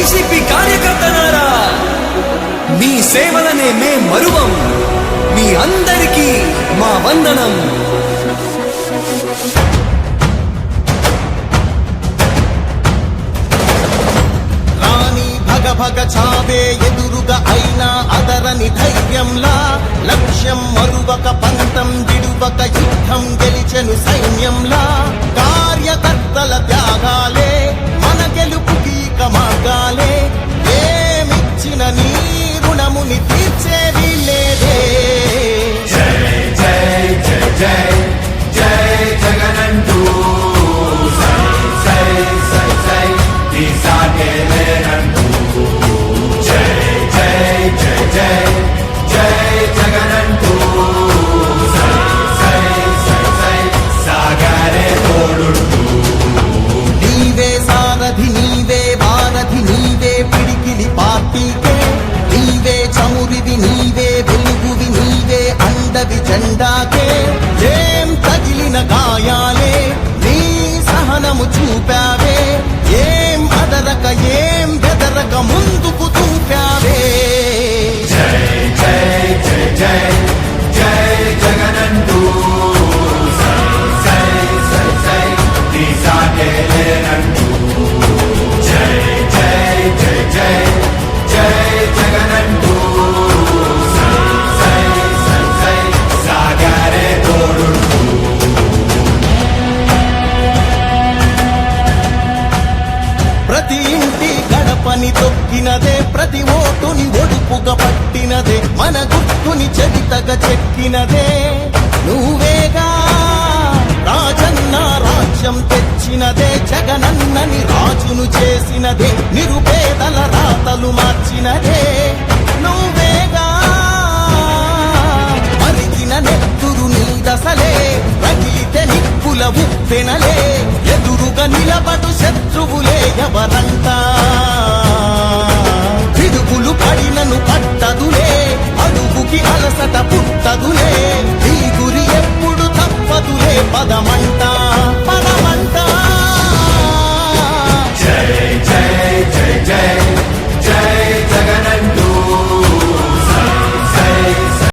YCP కార్యకర్తలారా, మీ సేవలనే మే మరువం. మీ అందరికీ మా వందనం. భగ చావే ఎదురుగా అయినా అదరని ధైర్యంలా, లక్ష్యం మరువక పంతం విడువక యుద్ధం గెలిచెను సైన్యంలా. కార్యకర్తల త్యాగాలే మన గెలుపుకి మార్గాలే. ఏమిచ్చిన నీ రుణముని తీర్చేది లేదే. జై జై జై జై జై జగనంటూ సై సై సై సై తీసాగే లేనంటూ. జై జై జై జై జై జగనంటూ సై సై సై సై సాగరే తోడుంటూ. నీవే సారథి నీవే వారధి నీవే పిడికిలి పార్టీకే. నీవే చమురివి నీవే వెలుగువి నీవే అండవి జెండాకే. ఏం తగిలిన గాయాలే నీ సహనము చూపావే. ఏం అదరక ఏం బెదరక ముందుకు చూపావే. జై జై జై జై జై జగనంటూ సై సై సై సై తీసాగే లేనంటూ. జై జై జై జై జై జగనంటూ సై సై సై సై సాగరే తోడుంటూ. ప్రతి ఇంటి గడపని తొక్కినదే, ప్రతి ఓటుని ఒడుపుగా పట్టినదే, మన గుర్తుని చరితగా చెక్కినదే నువ్వేగా. రాజన్న రాజ్యం తెచ్చినదే, జగనన్నని రాజును చేసినదే, నిరుపేదల రాతలు మార్చినదే నువ్వేగా. మరిగిన నెత్తురు నీ దశలే, రగిలితే నిప్పుల ఉప్పెనలే, ఎదురుగా నిలబడు శత్రువులే ఎవరంతా.